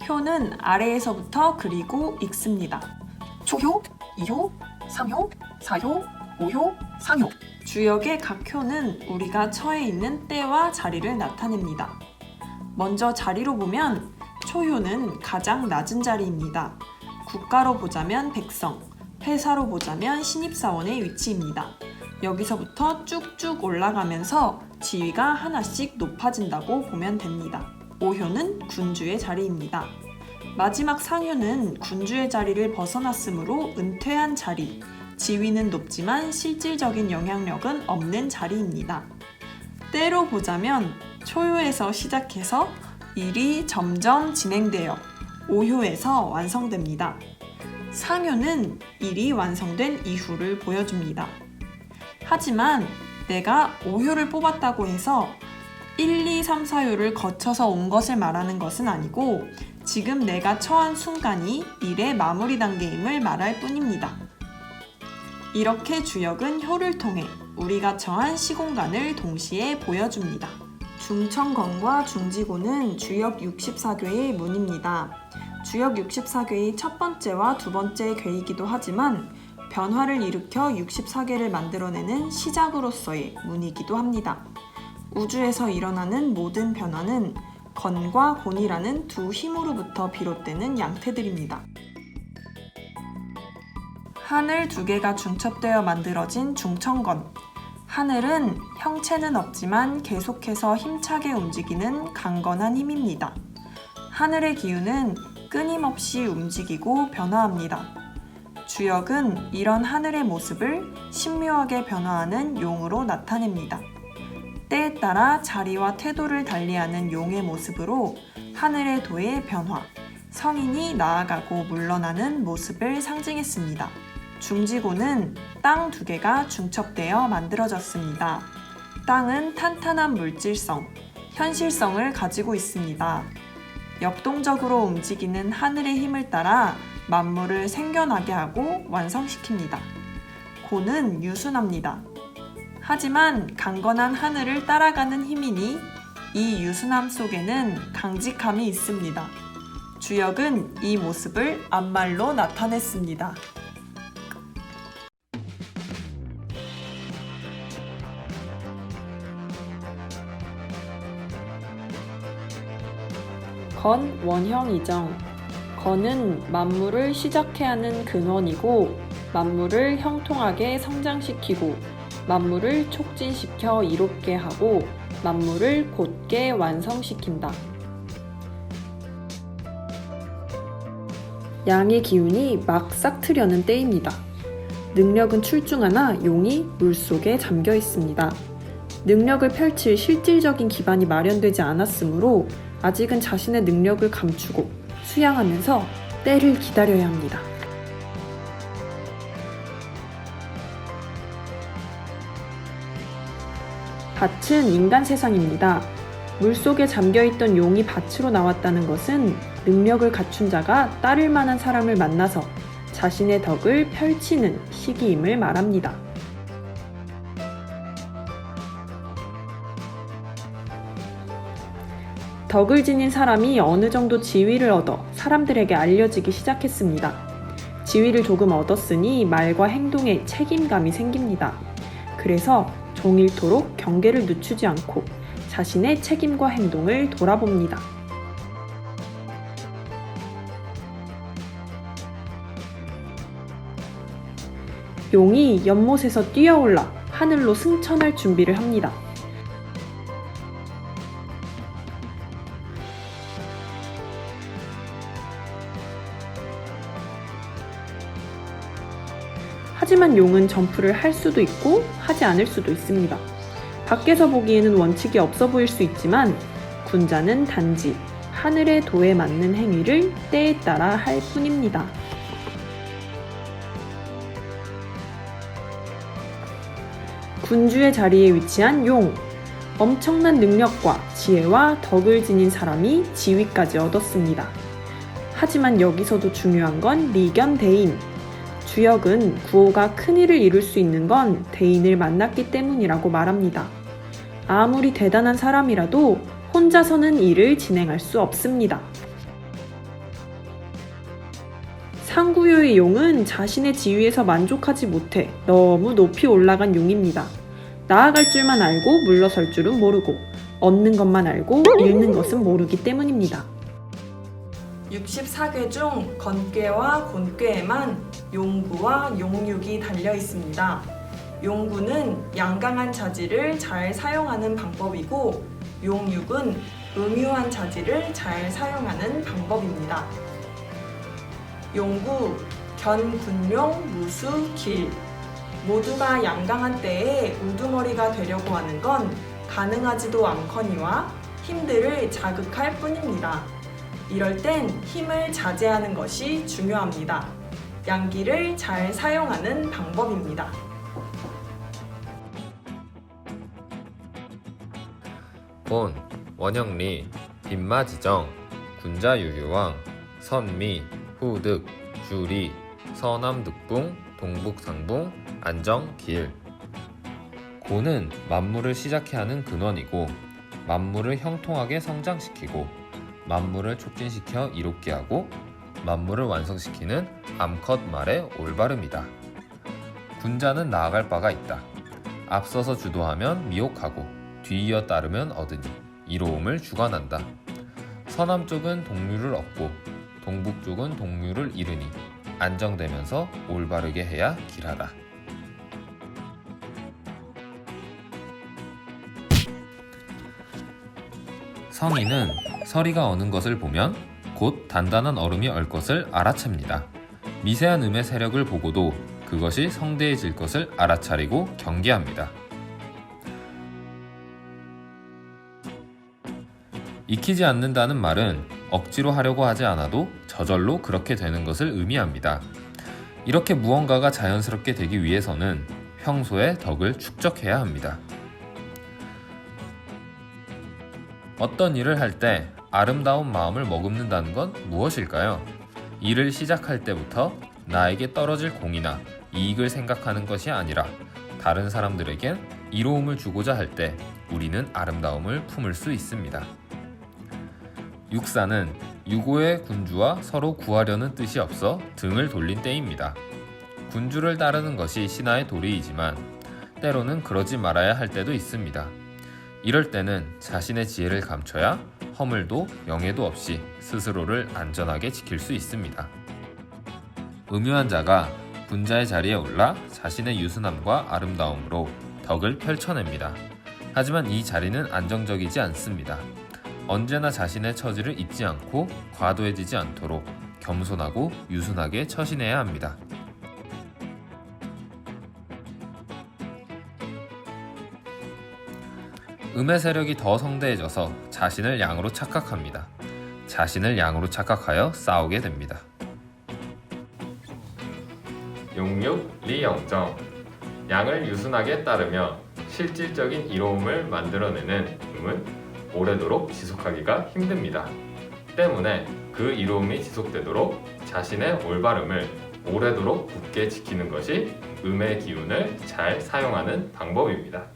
효는 아래에서부터 그리고 읽습니다. 초효, 이효, 삼효, 사효, 오효, 상효. 주역의 각 효는 우리가 처해 있는 때와 자리를 나타냅니다. 먼저 자리로 보면 초효는 가장 낮은 자리입니다. 국가로 보자면 백성, 회사로 보자면 신입사원의 위치입니다. 여기서부터 쭉쭉 올라가면서 지위가 하나씩 높아진다고 보면 됩니다. 오효는 군주의 자리입니다. 마지막 상효는 군주의 자리를 벗어났으므로 은퇴한 자리, 지위는 높지만 실질적인 영향력은 없는 자리입니다. 때로 보자면 초효에서 시작해서 일이 점점 진행되어 오효에서 완성됩니다. 상효는 일이 완성된 이후를 보여줍니다. 하지만 내가 5효를 뽑았다고 해서 1, 2, 3, 4효를 거쳐서 온 것을 말하는 것은 아니고 지금 내가 처한 순간이 일의 마무리 단계임을 말할 뿐입니다. 이렇게 주역은 효를 통해 우리가 처한 시공간을 동시에 보여줍니다. 중천건과 중지고는 주역 64궤의 문입니다. 주역 64궤의 첫 번째와 두 번째 궤이기도 하지만 변화를 일으켜 64개를 만들어내는 시작으로서의 문이기도 합니다. 우주에서 일어나는 모든 변화는 건과 곤이라는 두 힘으로부터 비롯되는 양태들입니다. 하늘 두 개가 중첩되어 만들어진 중천건. 하늘은 형체는 없지만 계속해서 힘차게 움직이는 강건한 힘입니다. 하늘의 기운은 끊임없이 움직이고 변화합니다. 주역은 이런 하늘의 모습을 신묘하게 변화하는 용으로 나타냅니다. 때에 따라 자리와 태도를 달리하는 용의 모습으로 하늘의 도의 변화, 성인이 나아가고 물러나는 모습을 상징했습니다. 중지고는 땅 두 개가 중첩되어 만들어졌습니다. 땅은 탄탄한 물질성, 현실성을 가지고 있습니다. 역동적으로 움직이는 하늘의 힘을 따라 만물을 생겨나게 하고 완성시킵니다. 고는 유순합니다. 하지만 강건한 하늘을 따라가는 힘이니 이 유순함 속에는 강직함이 있습니다. 주역은 이 모습을 앞말로 나타냈습니다. 건 원형 이정. 건은 만물을 시작해 하는 근원이고 만물을 형통하게 성장시키고 만물을 촉진시켜 이롭게 하고 만물을 곧게 완성시킨다. 양의 기운이 막 싹트려는 때입니다. 능력은 출중하나 용이 물속에 잠겨 있습니다. 능력을 펼칠 실질적인 기반이 마련되지 않았으므로 아직은 자신의 능력을 감추고 수양하면서 때를 기다려야 합니다. 밭은 인간 세상입니다. 물속에 잠겨있던 용이 밭으로 나왔다는 것은 능력을 갖춘 자가 따를 만한 사람을 만나서 자신의 덕을 펼치는 시기임을 말합니다. 덕을 지닌 사람이 어느 정도 지위를 얻어 사람들에게 알려지기 시작했습니다. 지위를 조금 얻었으니 말과 행동에 책임감이 생깁니다. 그래서 종일토록 경계를 늦추지 않고 자신의 책임과 행동을 돌아봅니다. 용이 연못에서 뛰어올라 하늘로 승천할 준비를 합니다. 하지만 용은 점프를 할 수도 있고 하지 않을 수도 있습니다. 밖에서 보기에는 원칙이 없어 보일 수 있지만 군자는 단지 하늘의 도에 맞는 행위를 때에 따라 할 뿐입니다. 군주의 자리에 위치한 용. 엄청난 능력과 지혜와 덕을 지닌 사람이 지위까지 얻었습니다. 하지만 여기서도 중요한 건 리견대인. 주역은 구호가 큰일을 이룰 수 있는 건 대인을 만났기 때문이라고 말합니다. 아무리 대단한 사람이라도 혼자서는 일을 진행할 수 없습니다. 상구요의 용은 자신의 지위에서 만족하지 못해 너무 높이 올라간 용입니다. 나아갈 줄만 알고 물러설 줄은 모르고 얻는 것만 알고 잃는 것은 모르기 때문입니다. 64괴 중 건괴와 곤괴에만 용구와 용육이 달려 있습니다. 용구는 양강한 자질을 잘 사용하는 방법이고 용육은 음유한 자질을 잘 사용하는 방법입니다. 용구, 견, 군용, 무수, 길 모두가 양강한 때에 우두머리가 되려고 하는 건 가능하지도 않거니와 힘들을 자극할 뿐입니다. 이럴 땐 힘을 자제하는 것이 중요합니다. 양기를 잘 사용하는 방법입니다. 본, 원영리, 빈마지정, 군자유유왕, 선미, 후득, 주리, 서남득붕, 동북상붕, 안정기일. 고는 만물을 시작해 하는 근원이고 만물을 형통하게 성장시키고 만물을 촉진시켜 이롭게 하고 만물을 완성시키는 암컷 말의 올바름이다. 군자는 나아갈 바가 있다. 앞서서 주도하면 미혹하고 뒤이어 따르면 얻으니 이로움을 주관한다. 서남 쪽은 동류를 얻고 동북 쪽은 동류를 잃으니 안정되면서 올바르게 해야 길하다. 성인은 서리가 어는 것을 보면 곧 단단한 얼음이 얼 것을 알아챕니다. 미세한 음의 세력을 보고도 그것이 성대해질 것을 알아차리고 경계합니다. 익히지 않는다는 말은 억지로 하려고 하지 않아도 저절로 그렇게 되는 것을 의미합니다. 이렇게 무언가가 자연스럽게 되기 위해서는 평소에 덕을 축적해야 합니다. 어떤 일을 할 때 아름다운 마음을 머금는다는 건 무엇일까요? 일을 시작할 때부터 나에게 떨어질 공이나 이익을 생각하는 것이 아니라 다른 사람들에겐 이로움을 주고자 할 때 우리는 아름다움을 품을 수 있습니다. 육사는 유고의 군주와 서로 구하려는 뜻이 없어 등을 돌린 때입니다. 군주를 따르는 것이 신하의 도리이지만 때로는 그러지 말아야 할 때도 있습니다. 이럴 때는 자신의 지혜를 감춰야 허물도 영예도 없이 스스로를 안전하게 지킬 수 있습니다. 음유한 자가 군자의 자리에 올라 자신의 유순함과 아름다움으로 덕을 펼쳐냅니다. 하지만 이 자리는 안정적이지 않습니다. 언제나 자신의 처지를 잊지 않고 과도해지지 않도록 겸손하고 유순하게 처신해야 합니다. 음의 세력이 더 성대해져서 자신을 양으로 착각합니다. 자신을 양으로 착각하여 싸우게 됩니다. 용육, 리영정. 양을 유순하게 따르며 실질적인 이로움을 만들어내는 음은 오래도록 지속하기가 힘듭니다. 때문에 그 이로움이 지속되도록 자신의 올바름을 오래도록 굳게 지키는 것이 음의 기운을 잘 사용하는 방법입니다.